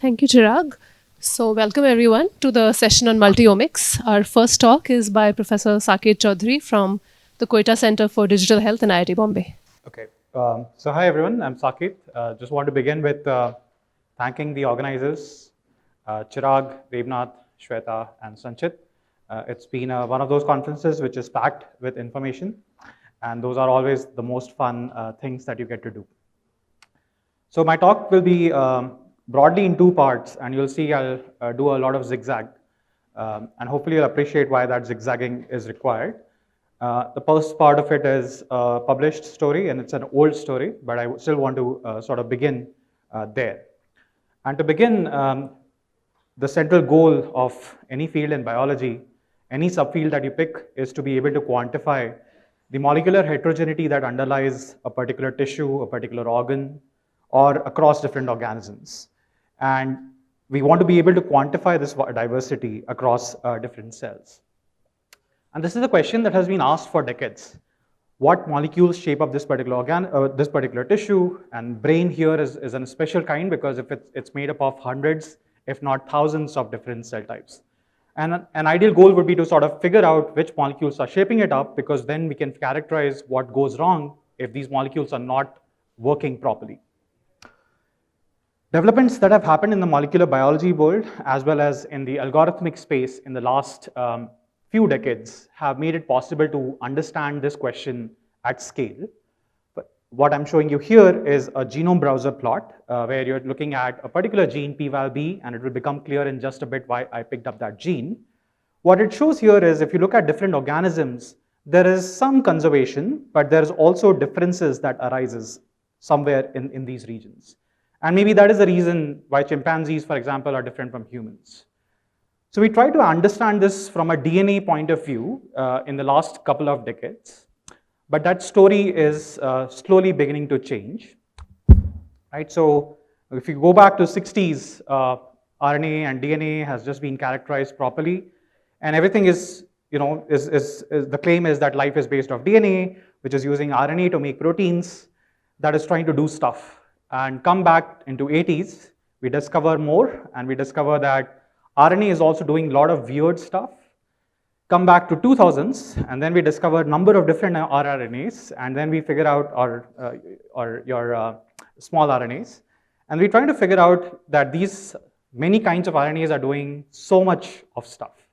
Thank you, Chirag. So, welcome everyone to the session on multiomics. Our first talk is by Professor Saket Choudhary from the Quetta Center for Digital Health in IIT Bombay. Okay. So hi everyone, I'm Saket. Just want to begin with thanking the organizers, Chirag, Devnath, Shweta, and Sanchit. It's been one of those conferences which is packed with information, and those are always the most fun things that you get to do. So my talk will be broadly in two parts, and you'll see I'll do a lot of zigzag, and hopefully you'll appreciate why that zigzagging is required. The first part of it is a published story, and it's an old story, but I still want to sort of begin there. And to begin, the central goal of any field in biology, any subfield that you pick, is to be able to quantify the molecular heterogeneity that underlies a particular tissue, a particular organ, or across different organisms. And we want to be able to quantify this diversity across different cells. And this is a question that has been asked for decades. What molecules shape up this particular this particular tissue? And brain here is a special kind because if it's made up of hundreds, if not thousands of different cell types. And an ideal goal would be to sort of figure out which molecules are shaping it up, because then we can characterize what goes wrong if these molecules are not working properly. Developments that have happened in the molecular biology world, as well as in the algorithmic space in the last few decades, have made it possible to understand this question at scale. But what I'm showing you here is a genome browser plot where you're looking at a particular gene, p-val-b, and it will become clear in just a bit why I picked up that gene. What it shows here is if you look at different organisms, there is some conservation, but there's also differences that arises somewhere in these regions. And maybe that is the reason why chimpanzees, for example, are different from humans. So we try to understand this from a DNA point of view in the last couple of decades, but that story is slowly beginning to change. Right? So if you go back to 60s, RNA and DNA has just been characterized properly, and everything is, the claim is that life is based off DNA, which is using RNA to make proteins that is trying to do stuff. And come back into 80s, we discover more, and we discover that RNA is also doing a lot of weird stuff. Come back to 2000s, and then we discover a number of different rRNAs, and then we figure out your small RNAs. And we're trying to figure out that these many kinds of RNAs are doing so much of stuff.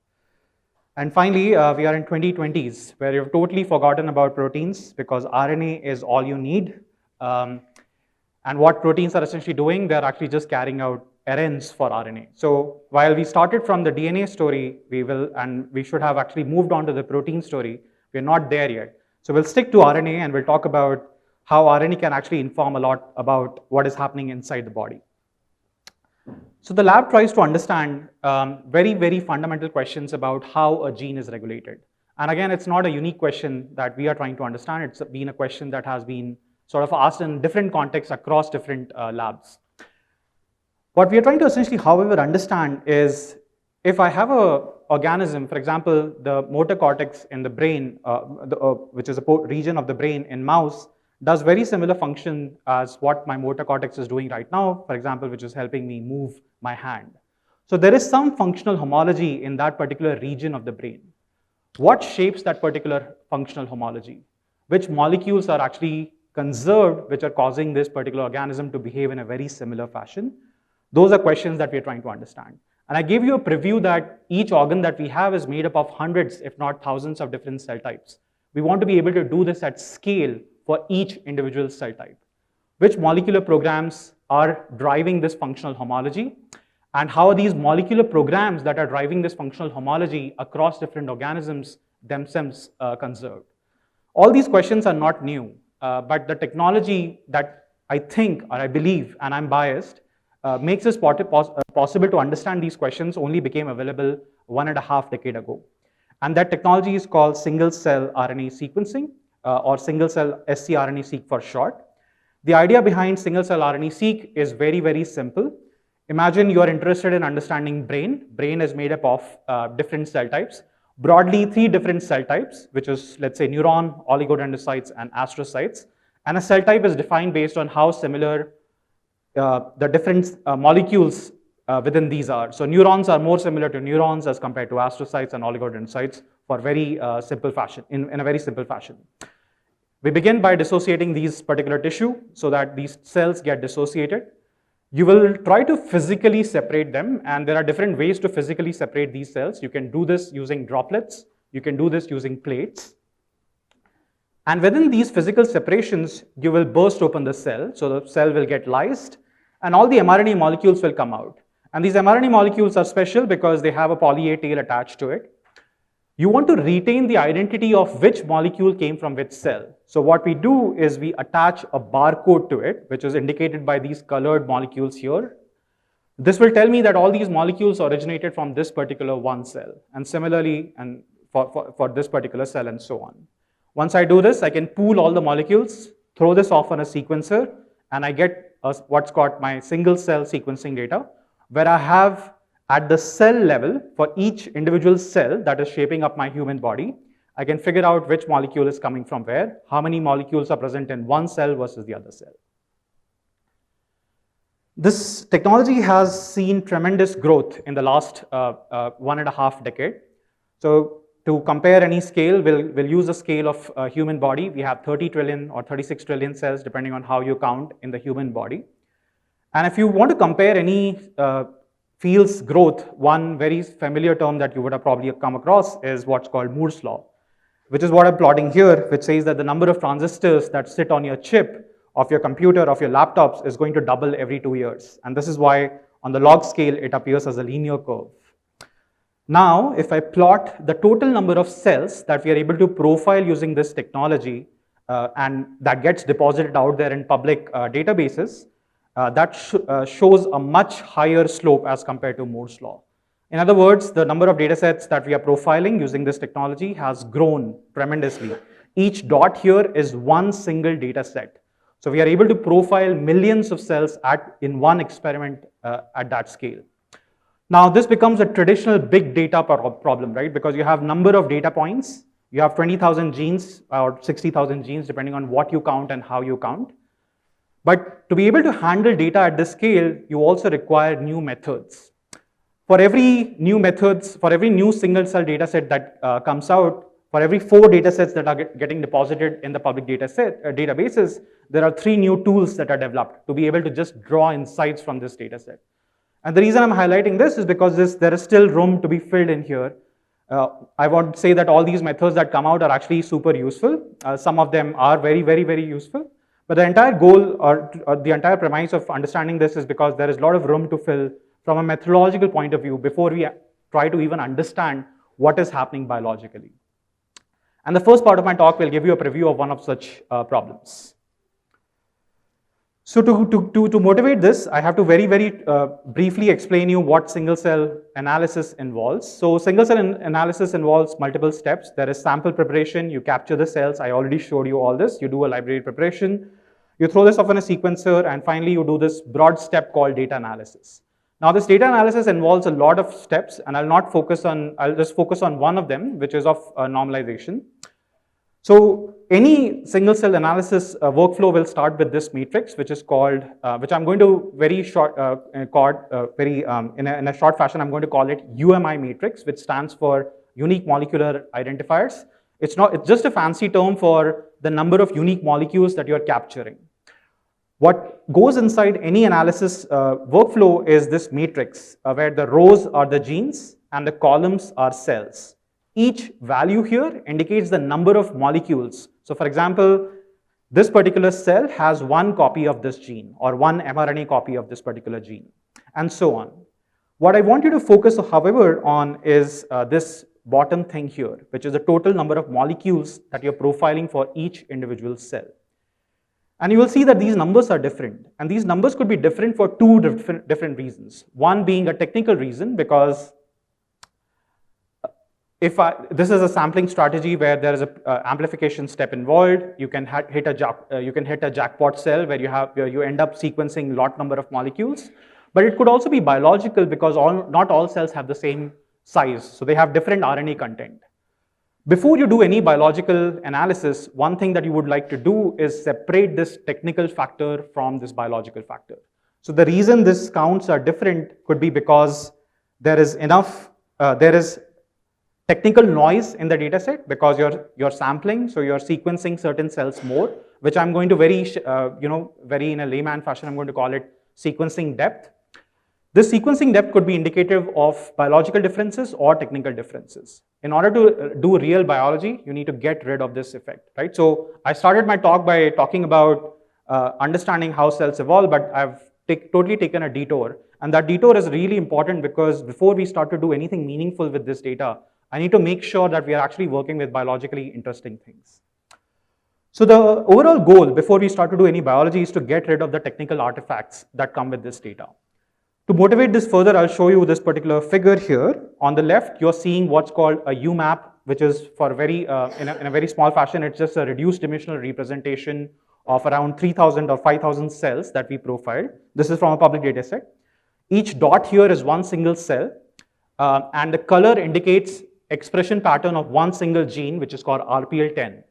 And finally, we are in 2020s, where you've totally forgotten about proteins because RNA is all you need. And what proteins are essentially doing, they're actually just carrying out errands for RNA. So while we started from the DNA story, we should have actually moved on to the protein story. We're not there yet. So we'll stick to RNA, and we'll talk about how RNA can actually inform a lot about what is happening inside the body. So the lab tries to understand very, very fundamental questions about how a gene is regulated. And again, it's not a unique question that we are trying to understand. It's been a question that has been sort of asked in different contexts across different labs. What we are trying to essentially, however, understand is if I have an organism, for example, the motor cortex in the brain, which is a region of the brain in mouse, does very similar function as what my motor cortex is doing right now, for example, which is helping me move my hand. So there is some functional homology in that particular region of the brain. What shapes that particular functional homology? Which molecules are actually conserved, which are causing this particular organism to behave in a very similar fashion? Those are questions that we're trying to understand. And I gave you a preview that each organ that we have is made up of hundreds, if not thousands, of different cell types. We want to be able to do this at scale for each individual cell type. Which molecular programs are driving this functional homology? And how are these molecular programs that are driving this functional homology across different organisms themselves conserved? All these questions are not new. But the technology that I think, or I believe, and I'm biased, makes it possible to understand these questions only became available 1.5 decades ago. And that technology is called single-cell RNA sequencing, or single-cell scRNA-seq for short. The idea behind single-cell RNA-seq is very, very simple. Imagine you are interested in understanding brain. Brain is made up of different cell types. Broadly, 3 different cell types, which is, let's say, neuron, oligodendrocytes, and astrocytes. And a cell type is defined based on how similar the different molecules within these are. So neurons are more similar to neurons as compared to astrocytes and oligodendrocytes for very simple fashion, in a very simple fashion. We begin by dissociating these particular tissue so that these cells get dissociated. You will try to physically separate them, and there are different ways to physically separate these cells. You can do this using droplets. You can do this using plates. And within these physical separations, you will burst open the cell. So the cell will get lysed, and all the mRNA molecules will come out. And these mRNA molecules are special because they have a poly A tail attached to it. You want to retain the identity of which molecule came from which cell. So what we do is we attach a barcode to it, which is indicated by these colored molecules here. This will tell me that all these molecules originated from this particular one cell, and similarly and for this particular cell, and so on. Once I do this, I can pool all the molecules, throw this off on a sequencer, and I get what's called my single cell sequencing data, where I have at the cell level for each individual cell that is shaping up my human body, I can figure out which molecule is coming from where, how many molecules are present in one cell versus the other cell. This technology has seen tremendous growth in the last 1.5 decades. So to compare any scale, we'll use a scale of a human body. We have 30 trillion or 36 trillion cells, depending on how you count in the human body. And if you want to compare any field's growth, one very familiar term that you would have probably come across is what's called Moore's law, which is what I'm plotting here, which says that the number of transistors that sit on your chip of your computer, of your laptops, is going to double every 2 years. And this is why on the log scale, it appears as a linear curve. Now, if I plot the total number of cells that we are able to profile using this technology, and that gets deposited out there in public databases, that shows a much higher slope as compared to Moore's law. In other words, the number of data sets that we are profiling using this technology has grown tremendously. Each dot here is one single data set. So we are able to profile millions of cells in one experiment at that scale. Now this becomes a traditional big data problem, right? Because you have number of data points, you have 20,000 genes or 60,000 genes, depending on what you count and how you count. But to be able to handle data at this scale, you also require new methods. For every new single cell data set that comes out, for every 4 data sets that are getting deposited in the public databases, there are 3 new tools that are developed to be able to just draw insights from this data set. And the reason I'm highlighting this is because there is still room to be filled in here. I want to say that all these methods that come out are actually super useful. Some of them are very, very, very useful. But the entire goal or the entire premise of understanding this is because there is a lot of room to fill from a methodological point of view before we try to even understand what is happening biologically. And the first part of my talk will give you a preview of one of such problems. So to motivate this, I have to very, very briefly explain you what single cell analysis involves. So single cell analysis involves multiple steps. There is sample preparation, you capture the cells. I already showed you all this. You do a library preparation, you throw this off in a sequencer, and finally you do this broad step called data analysis. Now this data analysis involves a lot of steps, and I'll just focus on one of them, which is of normalization. So any single cell analysis workflow will start with this matrix, which is called, which I'm going to very short, in a short fashion, I'm going to call it UMI matrix, which stands for unique molecular identifiers. It's just a fancy term for the number of unique molecules that you're capturing. What goes inside any analysis workflow is this matrix, where the rows are the genes and the columns are cells. Each value here indicates the number of molecules. So for example, this particular cell has 1 copy of this gene or 1 mRNA copy of this particular gene, and so on. What I want you to focus, however, on is this bottom thing here, which is the total number of molecules that you're profiling for each individual cell. And you will see that these numbers are different. And these numbers could be different for 2 different reasons. One being a technical reason, because this is a sampling strategy where there is an amplification step involved. You can hit a jackpot cell where you end up sequencing lot number of molecules. But it could also be biological, because not all cells have the same size. So they have different RNA content. Before you do any biological analysis, one thing that you would like to do is separate this technical factor from this biological factor. So the reason these counts are different could be because there is technical noise in the data set because you're sampling, so you're sequencing certain cells more, which I'm going to very in a layman fashion, I'm going to call it sequencing depth. This sequencing depth could be indicative of biological differences or technical differences. In order to do real biology, you need to get rid of this effect, right? So I started my talk by talking about understanding how cells evolve, but I've totally taken a detour. And that detour is really important because before we start to do anything meaningful with this data, I need to make sure that we are actually working with biologically interesting things. So the overall goal before we start to do any biology is to get rid of the technical artifacts that come with this data. To motivate this further, I'll show you this particular figure here. On the left, you're seeing what's called a UMAP, which is for in a very small fashion, it's just a reduced dimensional representation of around 3,000 or 5,000 cells that we profiled. This is from a public data set. Each dot here is one single cell, and the color indicates expression pattern of one single gene, which is called RPL10.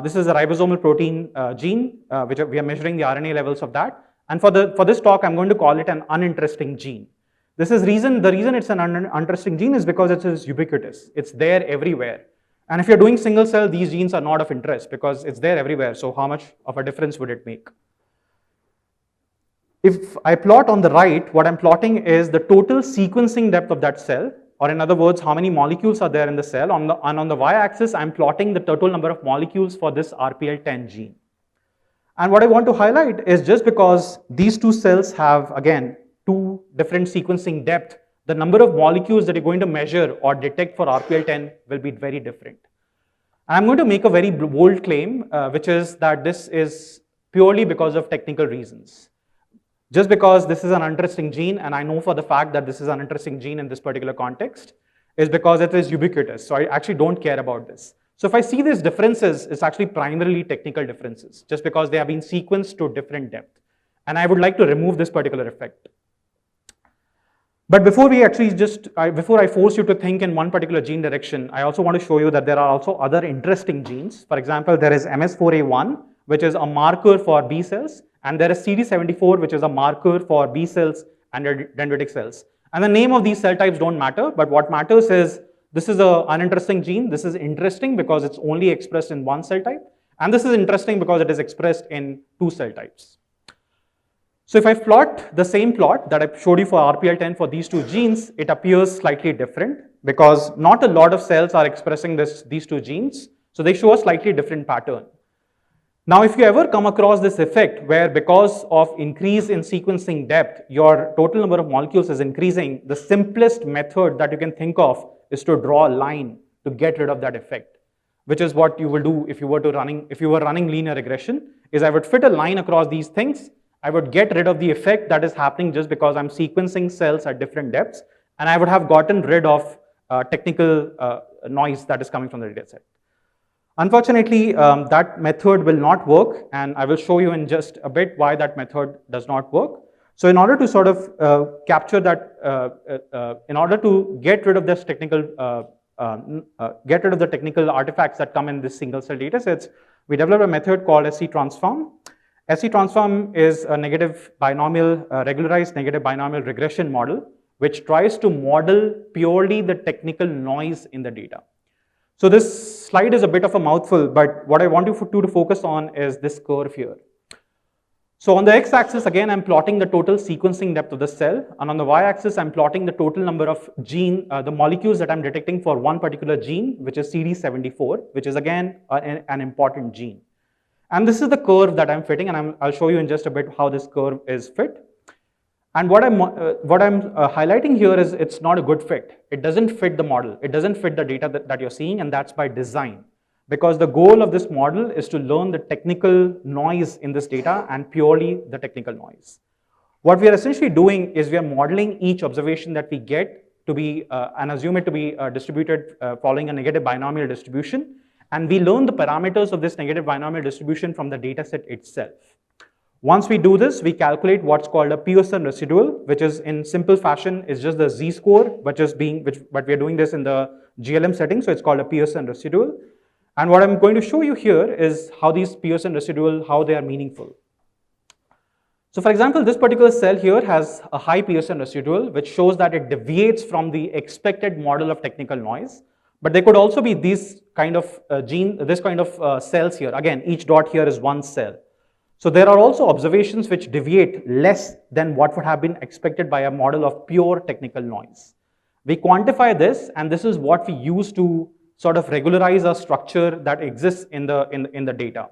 This is a ribosomal protein gene, which we are measuring the RNA levels of that. And for this talk, I'm going to call it an uninteresting gene. The reason it's an uninteresting gene is because it is ubiquitous. It's there everywhere. And if you're doing single cell, these genes are not of interest because it's there everywhere. So how much of a difference would it make? If I plot on the right, what I'm plotting is the total sequencing depth of that cell, or in other words, how many molecules are there in the cell. And on the y-axis, I'm plotting the total number of molecules for this RPL10 gene. And what I want to highlight is just because these two cells have, again, two different sequencing depth, the number of molecules that you're going to measure or detect for RPL10 will be very different. And I'm going to make a very bold claim, which is that this is purely because of technical reasons. Just because this is an interesting gene, and I know for the fact that this is an interesting gene in this particular context, is because it is ubiquitous. So I actually don't care about this. So if I see these differences, it's actually primarily technical differences, just because they have been sequenced to different depth. And I would like to remove this particular effect. But before I force you to think in one particular gene direction, I also want to show you that there are also other interesting genes. For example, there is MS4A1, which is a marker for B cells, and there is CD74, which is a marker for B cells and dendritic cells. And the name of these cell types don't matter, but what matters is this is an uninteresting gene. This is interesting because it's only expressed in one cell type. And this is interesting because it is expressed in two cell types. So if I plot the same plot that I showed you for RPL10 for these two genes, it appears slightly different because not a lot of cells are expressing these two genes. So they show a slightly different pattern. Now, if you ever come across this effect where because of increase in sequencing depth, your total number of molecules is increasing, the simplest method that you can think of is to draw a line to get rid of that effect, which is what you will do if you were running linear regression, is I would fit a line across these things. I would get rid of the effect that is happening just because I'm sequencing cells at different depths, and I would have gotten rid of technical noise that is coming from the data set. Unfortunately, that method will not work, and I will show you in just a bit why that method does not work. So in order to sort of capture that, in order to get rid of this technical, get rid of the technical artifacts that come in this single cell data sets, we developed a method called SC transform. SC transform is a regularized negative binomial regression model, which tries to model purely the technical noise in the data. So this slide is a bit of a mouthful, but what I want you to focus on is this curve here. So on the x-axis, again, I'm plotting the total sequencing depth of the cell, and on the y-axis, I'm plotting the total number of the molecules that I'm detecting for one particular gene, which is CD74, which is again an important gene. And this is the curve that I'm fitting, and I'll show you in just a bit how this curve is fit. And what I'm highlighting here is it's not a good fit. It doesn't fit the model. It doesn't fit the data that you're seeing, and that's by design. Because the goal of this model is to learn the technical noise in this data and purely the technical noise. What we are essentially doing is we are modeling each observation that we get to be, and assume it to be distributed following a negative binomial distribution. And we learn the parameters of this negative binomial distribution from the data set itself. Once we do this, we calculate what's called a Pearson residual, which is in simple fashion is just the z-score, but we are doing this in the GLM setting, so it's called a Pearson residual. And what I'm going to show you here is how these Pearson residual, how they are meaningful. So for example, this particular cell here has a high Pearson residual, which shows that it deviates from the expected model of technical noise. But there could also be these kind of cells here. Again, each dot here is one cell. So there are also observations which deviate less than what would have been expected by a model of pure technical noise. We quantify this, and this is what we use to sort of regularize a structure that exists in the data.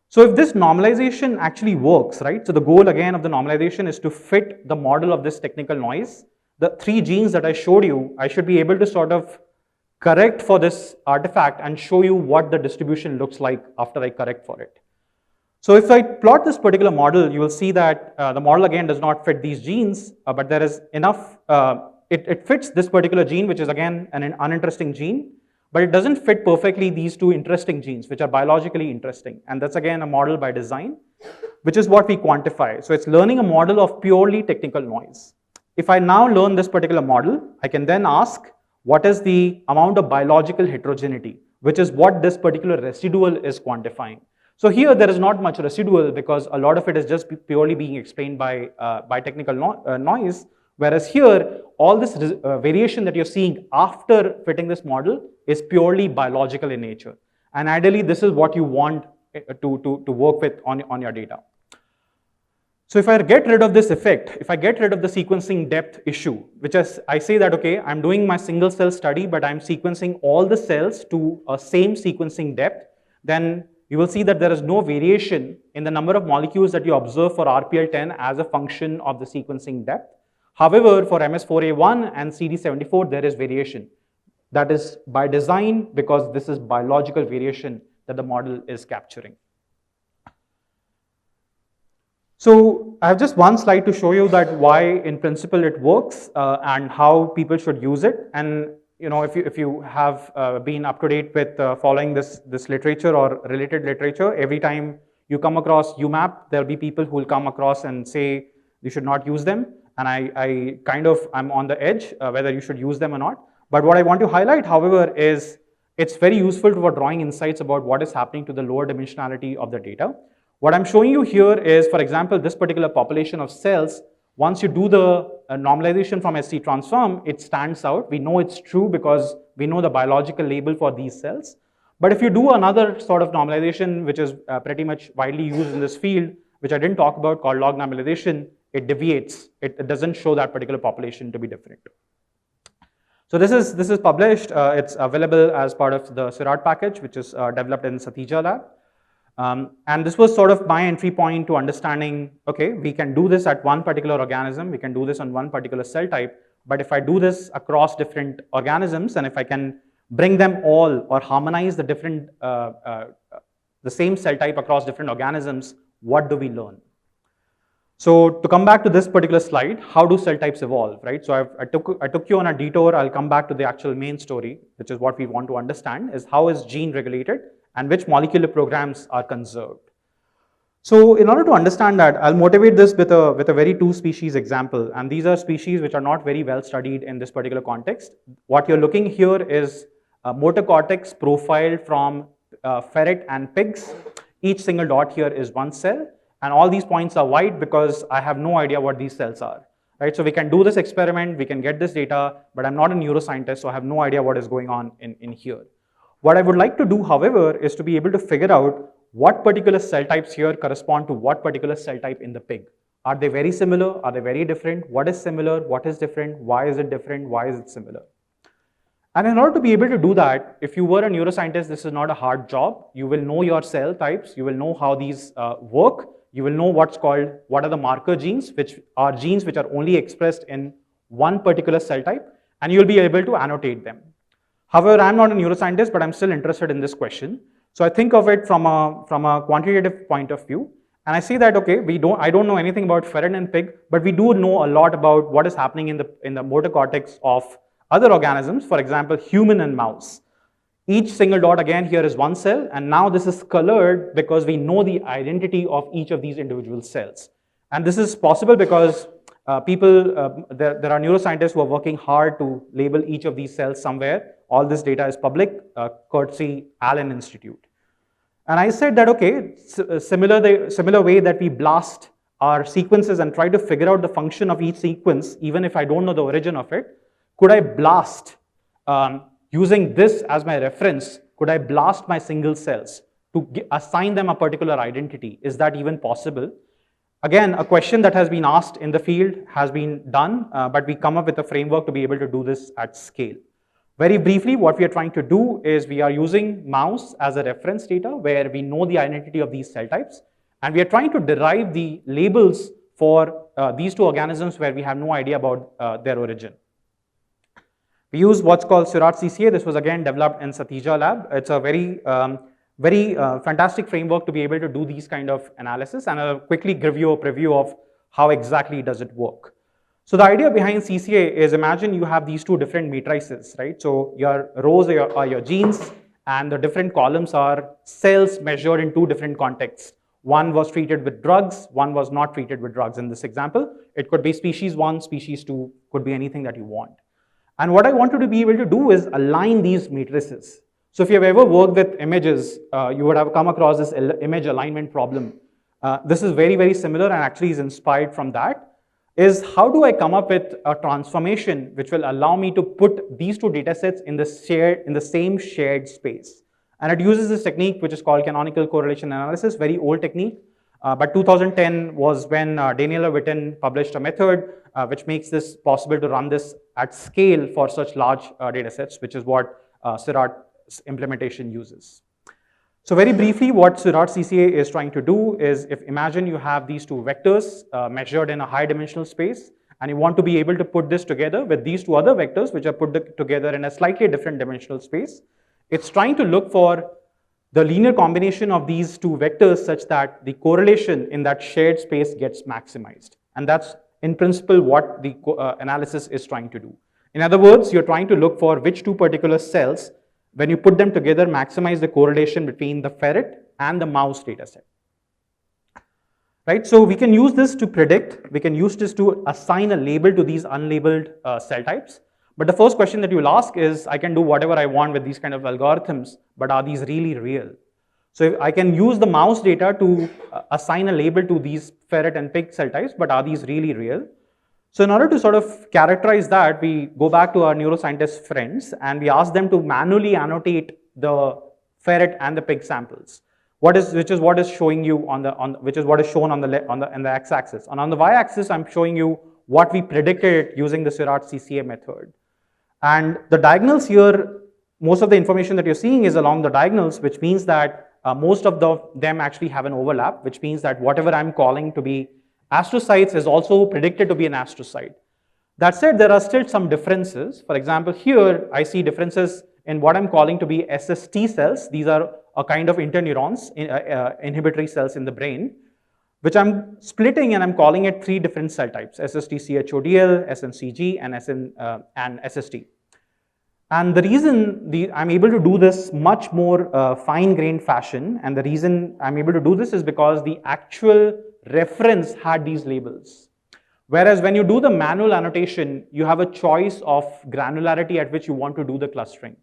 So if this normalization actually works, right? So the goal again of the normalization is to fit the model of this technical noise. The three genes that I showed you, I should be able to sort of correct for this artifact and show you what the distribution looks like after I correct for it. So if I plot this particular model, you will see that the model again does not fit these genes, but there is enough, it fits this particular gene, which is again an uninteresting gene, but it doesn't fit perfectly these two interesting genes, which are biologically interesting. And that's again a model by design, which is what we quantify. So it's learning a model of purely technical noise. If I now learn this particular model, I can then ask, what is the amount of biological heterogeneity, which is what this particular residual is quantifying. So here there is not much residual because a lot of it is just purely being explained by technical noise, whereas here all this variation that you're seeing after fitting this model is purely biological in nature. And ideally this is what you want to work with on your data. So if I get rid of this effect, if I get rid of the sequencing depth issue, which is I say that, okay, I'm doing my single cell study, but I'm sequencing all the cells to a same sequencing depth, then you will see that there is no variation in the number of molecules that you observe for RPL10 as a function of the sequencing depth. However, for MS4A1 and CD74, there is variation. That is by design because this is biological variation that the model is capturing. So I have just one slide to show you that why in principle it works and how people should use it. And you know, if you have been up to date with following this literature or related literature, every time you come across UMAP, there'll be people who will come across and say you should not use them. And I'm on the edge whether you should use them or not. But what I want to highlight, however, is it's very useful for drawing insights about what is happening to the lower dimensionality of the data. What I'm showing you here is, for example, this particular population of cells. Once you do the normalization from SC transform, it stands out. We know it's true because we know the biological label for these cells. But if you do another sort of normalization, which is pretty much widely used in this field, which I didn't talk about, called log normalization, it deviates. It doesn't show that particular population to be different. So this is published. It's available as part of the CIRAT package, which is developed in Satija lab. And this was sort of my entry point to understanding, okay, we can do this at one particular organism, we can do this on one particular cell type, but if I do this across different organisms, and if I can bring them all or harmonize the different, the same cell type across different organisms, what do we learn? So to come back to this particular slide, how do cell types evolve, right? So I took you on a detour. I'll come back to the actual main story, which is what we want to understand, is how is gene regulated and which molecular programs are conserved. So in order to understand that, I'll motivate this with a very two species example. And these are species which are not very well studied in this particular context. What you're looking here is motor cortex profiled from ferret and pigs. Each single dot here is one cell. And all these points are white because I have no idea what these cells are. Right? So we can do this experiment, we can get this data, but I'm not a neuroscientist, so I have no idea what is going on in here. What I would like to do, however, is to be able to figure out what particular cell types here correspond to what particular cell type in the pig. Are they very similar? Are they very different? What is similar? What is different? Why is it different? Why is it similar? And in order to be able to do that, if you were a neuroscientist, this is not a hard job. You will know your cell types. You will know how these work. You will know what are the marker genes, which are genes which are only expressed in one particular cell type, and you'll be able to annotate them. However, I'm not a neuroscientist, but I'm still interested in this question. So I think of it from a quantitative point of view, and I see that, okay, I don't know anything about ferret and pig, but we do know a lot about what is happening in the motor cortex of other organisms, for example, human and mouse. Each single dot again here is one cell, and now this is colored because we know the identity of each of these individual cells. And this is possible because there are neuroscientists who are working hard to label each of these cells somewhere. All this data is public, courtesy Allen Institute. And I said that, okay, similar way that we blast our sequences and try to figure out the function of each sequence, even if I don't know the origin of it, could I blast, using this as my reference, could I blast my single cells to assign them a particular identity? Is that even possible? Again, a question that has been asked in the field has been done, but we come up with a framework to be able to do this at scale. Very briefly, what we are trying to do is we are using mouse as a reference data where we know the identity of these cell types, and we are trying to derive the labels for these two organisms where we have no idea about their origin. We use what's called Seurat CCA. This was again developed in Satija lab. It's a very fantastic framework to be able to do these kind of analysis, and I'll quickly give you a preview of how exactly does it work. So the idea behind CCA is, imagine you have these two different matrices, right? So your rows are your genes, and the different columns are cells measured in two different contexts. One was treated with drugs, one was not treated with drugs. In this example, it could be species 1, species 2, could be anything that you want. And what I wanted to be able to do is align these matrices. So if you have ever worked with images, you would have come across this image alignment problem. This is very, very similar and actually is inspired from that. Is how do I come up with a transformation which will allow me to put these two data sets in the same shared space? And it uses this technique which is called canonical correlation analysis, very old technique. But 2010 was when Daniela Witten published a method which makes this possible to run this at scale for such large data sets, which is what Seurat's implementation uses. So very briefly, what Seurat CCA is trying to do is, if imagine you have these two vectors measured in a high dimensional space, and you want to be able to put this together with these two other vectors which are put together in a slightly different dimensional space. It's trying to look for the linear combination of these two vectors such that the correlation in that shared space gets maximized. And that's in principle what the analysis is trying to do. In other words, you're trying to look for which two particular cells, when you put them together, maximize the correlation between the ferret and the mouse data set. Right? So we can use this to predict, we can use this to assign a label to these unlabeled cell types. But the first question that you will ask is, I can do whatever I want with these kind of algorithms, but are these really real? So if I can use the mouse data to assign a label to these ferret and pig cell types, but are these really real? So in order to sort of characterize that, we go back to our neuroscientist friends and we ask them to manually annotate the ferret and the pig samples. Which is what is showing you which is what is shown on the x-axis. And on the y-axis, I'm showing you what we predicted using the Seurat CCA method. And the diagonals here, most of the information that you're seeing is along the diagonals, which means that most of them actually have an overlap, which means that whatever I'm calling to be astrocytes is also predicted to be an astrocyte. That said, there are still some differences. For example, here I see differences in what I'm calling to be SST cells. These are a kind of interneurons, inhibitory cells in the brain, which I'm splitting and I'm calling it 3 different cell types: SST-CHODL, SNCG, and SST. And the reason I'm able to do this much more fine-grained fashion, and the reason I'm able to do this is because the actual reference had these labels. Whereas when you do the manual annotation, you have a choice of granularity at which you want to do the clustering.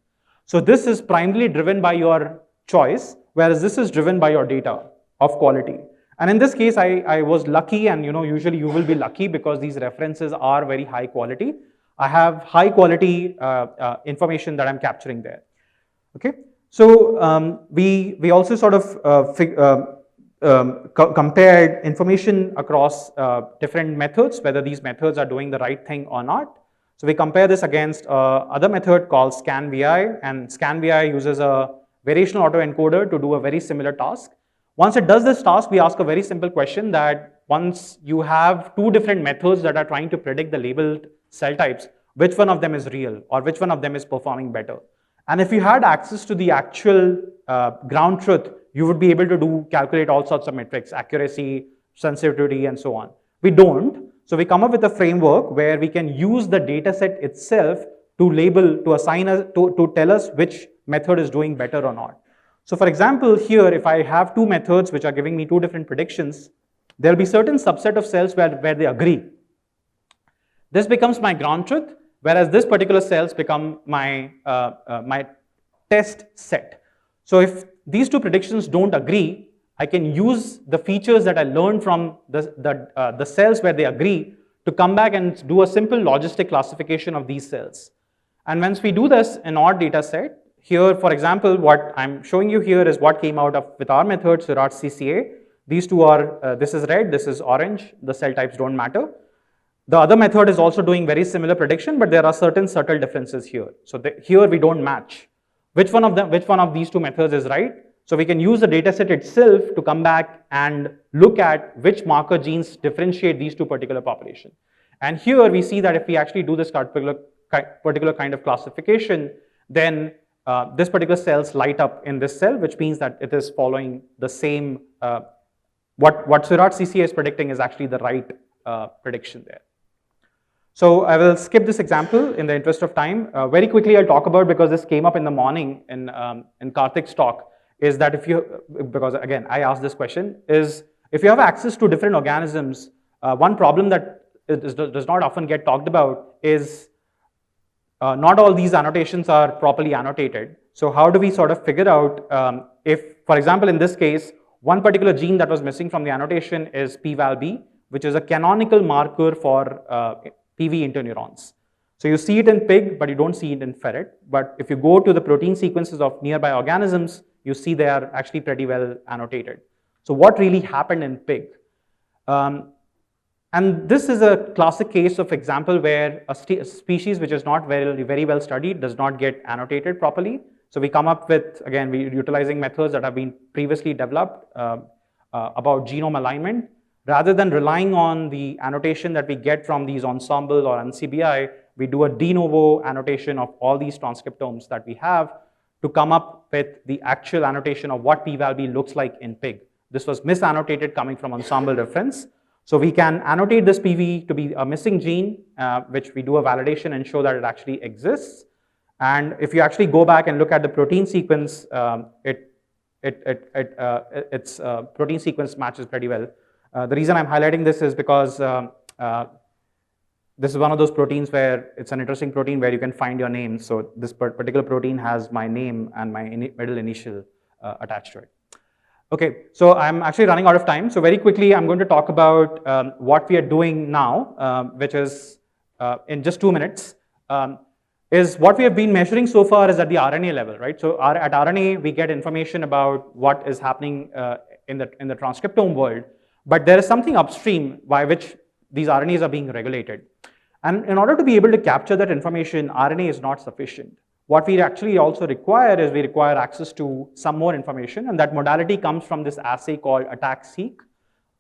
So this is primarily driven by your choice, whereas this is driven by your data of quality. And in this case, I was lucky, and usually you will be lucky because these references are very high quality. I have high quality information that I'm capturing there. Okay, so we also sort of compared information across different methods, whether these methods are doing the right thing or not. So we compare this against other method called ScanVI, and ScanVI uses a variational autoencoder to do a very similar task. Once it does this task, we ask a very simple question that once you have 2 different methods that are trying to predict the labeled cell types, which one of them is real or which one of them is performing better? And if you had access to the actual ground truth, you would be able to calculate all sorts of metrics, accuracy, sensitivity, and so on. We don't. So we come up with a framework where we can use the data set itself to label, to assign us, to tell us which method is doing better or not. So for example, here, if I have 2 methods which are giving me 2 different predictions, there will be certain subset of cells where they agree. This becomes my ground truth, whereas this particular cells become my, my test set. So if these 2 predictions don't agree, I can use the features that I learned from the cells where they agree to come back and do a simple logistic classification of these cells. And once we do this in our data set, here, for example, what I'm showing you here is what came out of with our method, Seurat CCA. These two are, this is red, this is orange, the cell types don't matter. The other method is also doing very similar prediction, but there are certain subtle differences here. So here we don't match. Which one of these two methods is right? So we can use the data set itself to come back and look at which marker genes differentiate these two particular populations. And here we see that if we actually do this particular kind of classification, then this particular cells light up in this cell, which means that it is following the same, what Seurat CCA is predicting is actually the right prediction there. So I will skip this example in the interest of time. Very quickly I'll talk about, because this came up in the morning in Karthik's talk, is that because again, I asked this question, is if you have access to different organisms, one problem that does not often get talked about is not all these annotations are properly annotated. So how do we sort of figure out if, for example, in this case, one particular gene that was missing from the annotation is PVAL-B, which is a canonical marker for PV interneurons. So you see it in pig, but you don't see it in ferret. But if you go to the protein sequences of nearby organisms, you see they are actually pretty well annotated. So what really happened in pig? And this is a classic case of example where a species which is not very well studied does not get annotated properly. So we come up with, again, we're utilizing methods that have been previously developed about genome alignment. Rather than relying on the annotation that we get from these ensemble or NCBI, we do a de novo annotation of all these transcriptomes that we have to come up with the actual annotation of what PVAL-B looks like in pig. This was misannotated coming from ensemble reference. So we can annotate this PV to be a missing gene, which we do a validation and show that it actually exists. And if you actually go back and look at the protein sequence, its protein sequence matches pretty well. The reason I'm highlighting this is because this is one of those proteins where it's an interesting protein where you can find your name. So this particular protein has my name and my middle initial attached to it. Okay, so I'm actually running out of time. So very quickly, I'm going to talk about what we are doing now, which is in just 2 minutes. Is what we have been measuring so far is at the RNA level, right? So at RNA, we get information about what is happening in the transcriptome world. But there is something upstream by which these RNAs are being regulated. And in order to be able to capture that information, RNA is not sufficient. What we actually also require is we require access to some more information, and that modality comes from this assay called attack-seq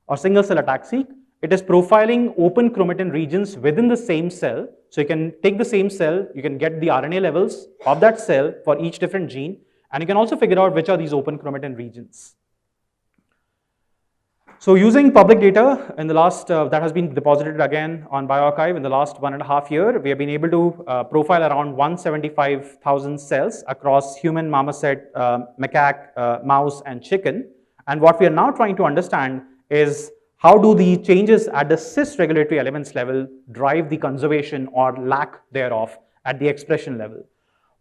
or single-cell attack-seq. It is profiling open chromatin regions within the same cell. So you can take the same cell, you can get the RNA levels of that cell for each different gene, and you can also figure out which are these open chromatin regions. So using public data in the last, that has been deposited again on bioRxiv in the last 1.5 years, we have been able to profile around 175,000 cells across human, marmoset, macaque, mouse, and chicken. And what we are now trying to understand is how do the changes at the cis regulatory elements level drive the conservation or lack thereof at the expression level.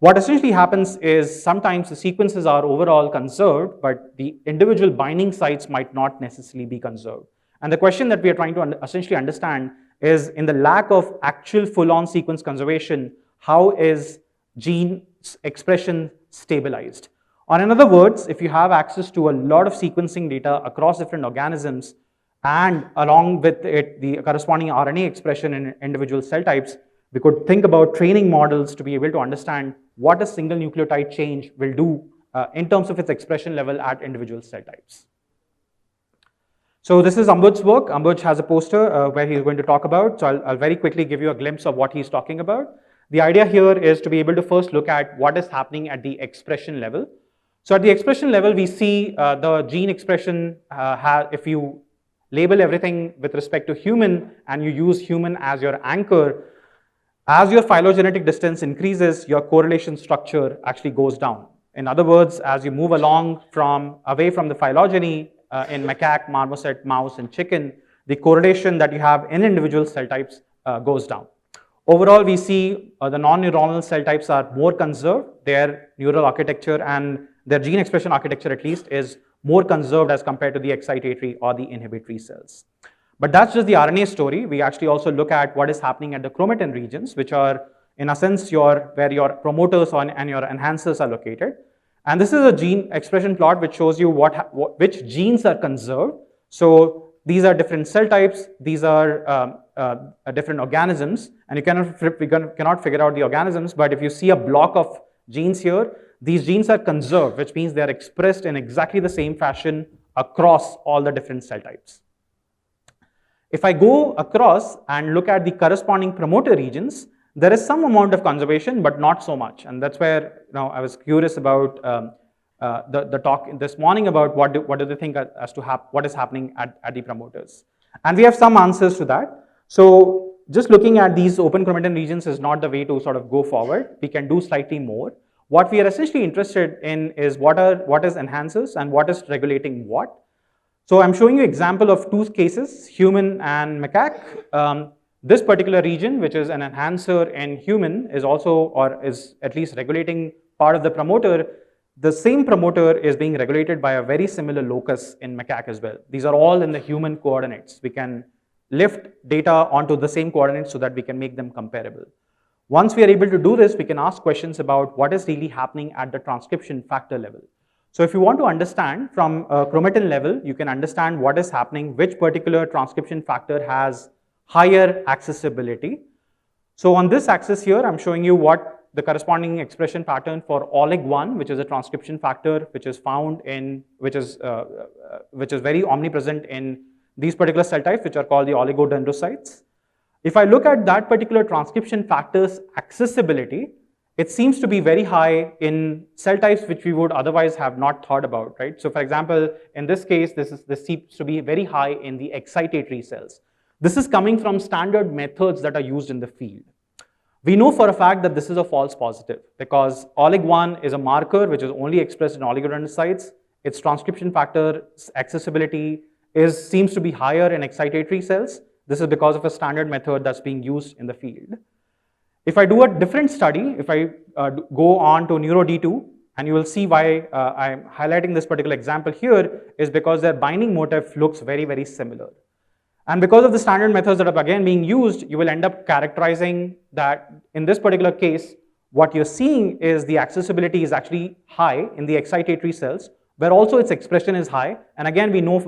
What essentially happens is sometimes the sequences are overall conserved, but the individual binding sites might not necessarily be conserved. And the question that we are trying to essentially understand is, in the lack of actual full-on sequence conservation, how is gene expression stabilized? Or in other words, if you have access to a lot of sequencing data across different organisms, and along with it, the corresponding RNA expression in individual cell types, we could think about training models to be able to understand what a single nucleotide change will do in terms of its expression level at individual cell types. So this is Ambuj's work. Ambuj has a poster where he's going to talk about. So I'll very quickly give you a glimpse of what he's talking about. The idea here is to be able to first look at what is happening at the expression level. So at the expression level, we see the gene expression, if you label everything with respect to human and you use human as your anchor, as your phylogenetic distance increases, your correlation structure actually goes down. In other words, as you move along away from the phylogeny in macaque, marmoset, mouse, and chicken, the correlation that you have in individual cell types goes down. Overall, we see the non-neuronal cell types are more conserved. Their neural architecture and their gene expression architecture, at least, is more conserved as compared to the excitatory or the inhibitory cells. But that's just the RNA story. We actually also look at what is happening at the chromatin regions, which are, in a sense, where your promoters and your enhancers are located. And this is a gene expression plot which shows you which genes are conserved. So these are different cell types. These are different organisms. And you cannot figure out the organisms. But if you see a block of genes here, these genes are conserved, which means they are expressed in exactly the same fashion across all the different cell types. If I go across and look at the corresponding promoter regions, there is some amount of conservation, but not so much. And that's where I was curious about the talk this morning about what do they think as to what is happening at the promoters. And we have some answers to that. So just looking at these open chromatin regions is not the way to sort of go forward. We can do slightly more. What we are essentially interested in is what is enhancers and what is regulating what. So I'm showing you example of two cases, human and macaque. This particular region, which is an enhancer in human, is also, or is at least regulating part of the promoter. The same promoter is being regulated by a very similar locus in macaque as well. These are all in the human coordinates. We can lift data onto the same coordinates so that we can make them comparable. Once we are able to do this, we can ask questions about what is really happening at the transcription factor level. So if you want to understand from a chromatin level, you can understand what is happening, which particular transcription factor has higher accessibility. So on this axis here, I'm showing you what the corresponding expression pattern for OLIG1, which is a transcription factor which is found in, which is very omnipresent in these particular cell types, which are called the oligodendrocytes. If I look at that particular transcription factor's accessibility, it seems to be very high in cell types which we would otherwise have not thought about, right? So for example, in this case, this seems to be very high in the excitatory cells. This is coming from standard methods that are used in the field. We know for a fact that this is a false positive because OLIG1 is a marker which is only expressed in oligodendrocytes. Its transcription factor accessibility seems to be higher in excitatory cells. This is because of a standard method that's being used in the field. If I do a different study, if I go on to NeuroD2, and you will see why I'm highlighting this particular example here, is because their binding motif looks very, very similar. And because of the standard methods that are again being used, you will end up characterizing that in this particular case, what you're seeing is the accessibility is actually high in the excitatory cells, where also its expression is high. And again, we know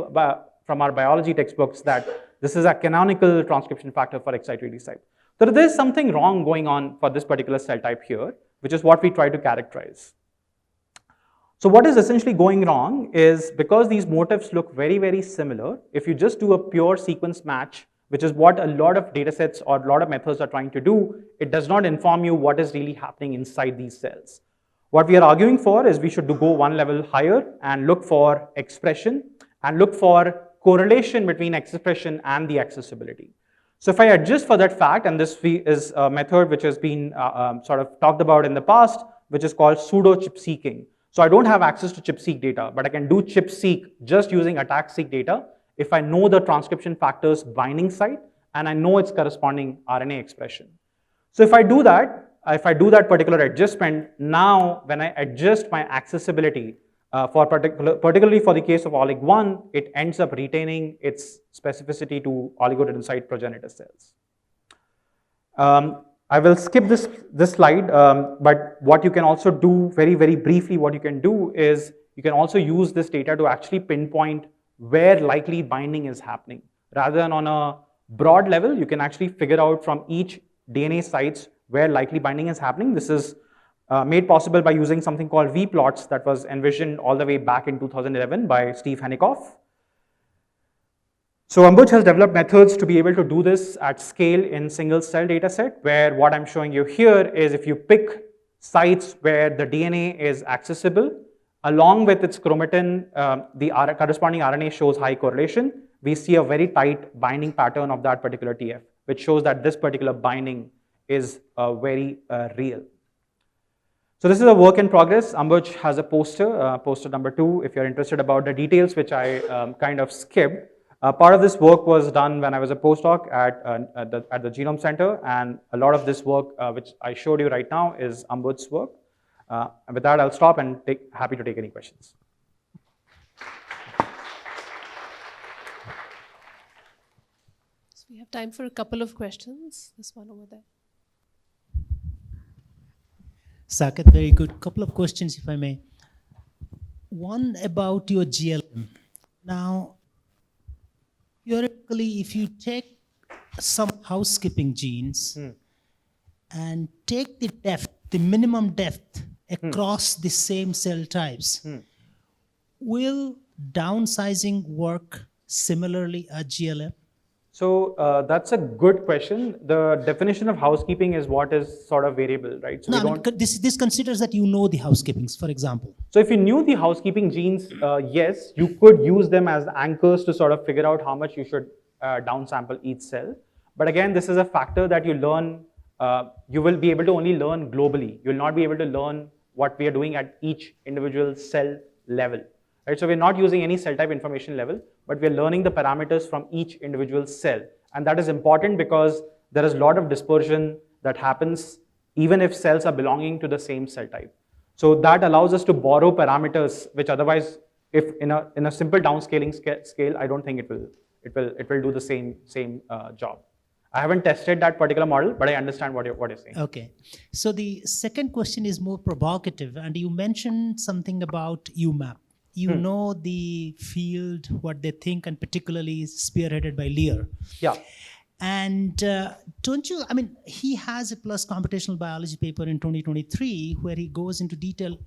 from our biology textbooks that this is a canonical transcription factor for excitatory cells. So there's something wrong going on for this particular cell type here, which is what we try to characterize. So what is essentially going wrong is because these motifs look very, very similar, if you just do a pure sequence match, which is what a lot of data sets or a lot of methods are trying to do, it does not inform you what is really happening inside these cells. What we are arguing for is we should go one level higher and look for expression and look for correlation between expression and the accessibility. So if I adjust for that fact, and this is a method which has been sort of talked about in the past, which is called pseudo-ChIP-seeking. So I don't have access to ChIP-seq data, but I can do ChIP-seq just using ATAC-seq data if I know the transcription factor's binding site and I know its corresponding RNA expression. So if I do that particular adjustment, now when I adjust my accessibility, particularly for the case of OLIG1, it ends up retaining its specificity to oligodendrocyte progenitor cells. I will skip this slide, but what you can also do very, very briefly, what you can do is you can also use this data to actually pinpoint where likely binding is happening. Rather than on a broad level, you can actually figure out from each DNA sites where likely binding is happening. This is made possible by using something called V-plots that was envisioned all the way back in 2011 by Steve Henikoff. So Ambuj has developed methods to be able to do this at scale in single cell data set, where what I'm showing you here is if you pick sites where the DNA is accessible, along with its chromatin, the corresponding RNA shows high correlation. We see a very tight binding pattern of that particular TF, which shows that this particular binding is very real. So this is a work in progress. Ambuj has a poster, poster number 2, if you're interested about the details, which I kind of skipped. Part of this work was done when I was a postdoc at the Genome Center, and a lot of this work, which I showed you right now, is Ambuj's work. With that, I'll stop and happy to take any questions. have time for a couple of questions. This one over there. Saket, very good. Couple of questions, if I may. One about your GLM. Now, theoretically, if you take some housekeeping genes and take the depth, the minimum depth across the same cell types, will downsizing work similarly at GLM? So that's a good question. The definition of housekeeping is what is sort of variable, right? So No, I mean, this considers that you know the housekeepings, for example. So if you knew the housekeeping genes, yes, you could use them as anchors to sort of figure out how much you should downsample each cell. But again, this is a factor that you learn, you will be able to only learn globally. You'll not be able to learn what we are doing at each individual cell level. Right? So we're not using any cell type information level, but we're learning the parameters from each individual cell. And that is important because there is a lot of dispersion that happens even if cells are belonging to the same cell type. So that allows us to borrow parameters, which otherwise, if in a simple downscaling scale, I don't think it will do the same job. I haven't tested that particular model, but I understand what you're saying. Okay. So the second question is more provocative, and you mentioned something about UMAP. You know the field, what they think, and particularly spearheaded by Lear. Yeah. And don't you, I mean, he has a PLOS computational biology paper in 2023 where he goes into detail.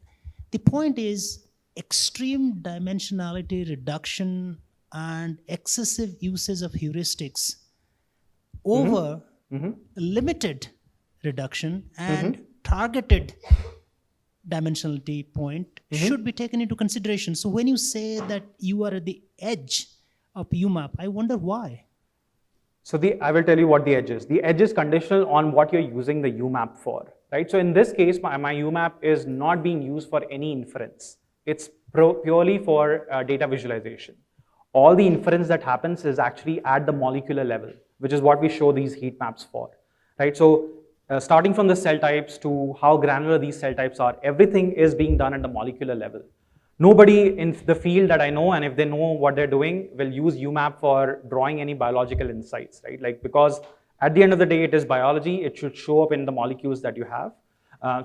The point is extreme dimensionality reduction and excessive uses of heuristics over limited reduction and targeted dimensionality point should be taken into consideration. So when you say that you are at the edge of UMAP, I wonder why. So I will tell you what the edge is. The edge is conditional on what you're using the UMAP for, right? So in this case, my UMAP is not being used for any inference. It's purely for data visualization. All the inference that happens is actually at the molecular level, which is what we show these heat maps for, right? So starting from the cell types to how granular these cell types are, everything is being done at the molecular level. Nobody in the field that I know, and if they know what they're doing, will use UMAP for drawing any biological insights, right? Like, because at the end of the day, it is biology. It should show up in the molecules that you have.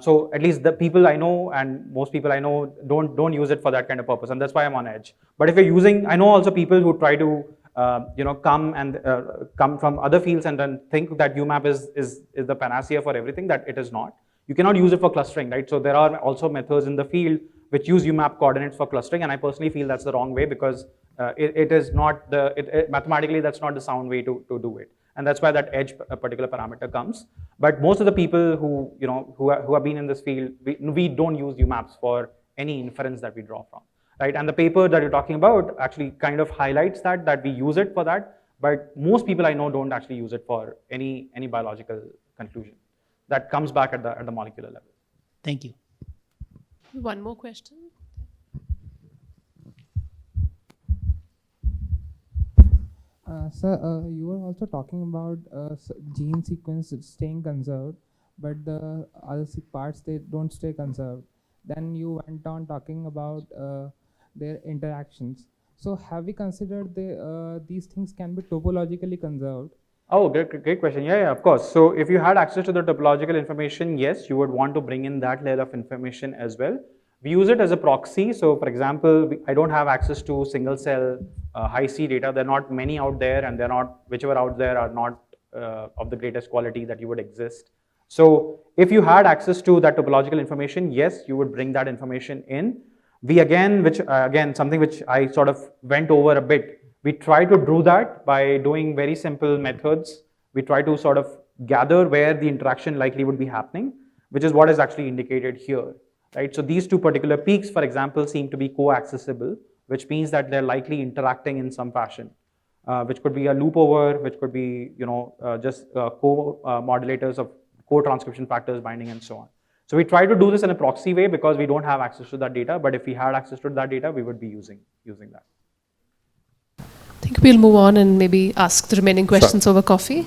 So at least the people I know and most people I know don't use it for that kind of purpose, and that's why I'm on edge. But if you're using, I know also people who try to come from other fields and then think that UMAP is the panacea for everything. That it is not. You cannot use it for clustering, right? So there are also methods in the field which use UMAP coordinates for clustering, and I personally feel that's the wrong way because it is not mathematically that's not the sound way to do it, and that's why that edge particular parameter comes. But most of the people who have been in this field, we don't use UMAPs for any inference that we draw from, right? And the paper that you're talking about actually kind of highlights that we use it for that, but most people I know don't actually use it for any biological conclusion. That comes back at the molecular level. Thank you. One more question. Sir, you were also talking about gene sequence staying conserved, but the other parts, they don't stay conserved. Then you went on talking about their interactions. So have we considered these things can be topologically conserved? Oh, great question. Yeah, of course. So if you had access to the topological information, yes, you would want to bring in that layer of information as well. We use it as a proxy. So for example, I don't have access to single cell high-C data. There are not many out there, and they're not, whichever out there are not of the greatest quality that you would exist. So if you had access to that topological information, yes, you would bring that information in. We again, something which I sort of went over a bit, we try to do that by doing very simple methods. We try to sort of gather where the interaction likely would be happening, which is what is actually indicated here, right? So these two particular peaks, for example, seem to be co-accessible, which means that they're likely interacting in some fashion, which could be a loop over, which could be just co-modulators of co-transcription factors binding and so on. So we try to do this in a proxy way because we don't have access to that data, but if we had access to that data, we would be using that. I think we'll move on and maybe ask the remaining questions over coffee.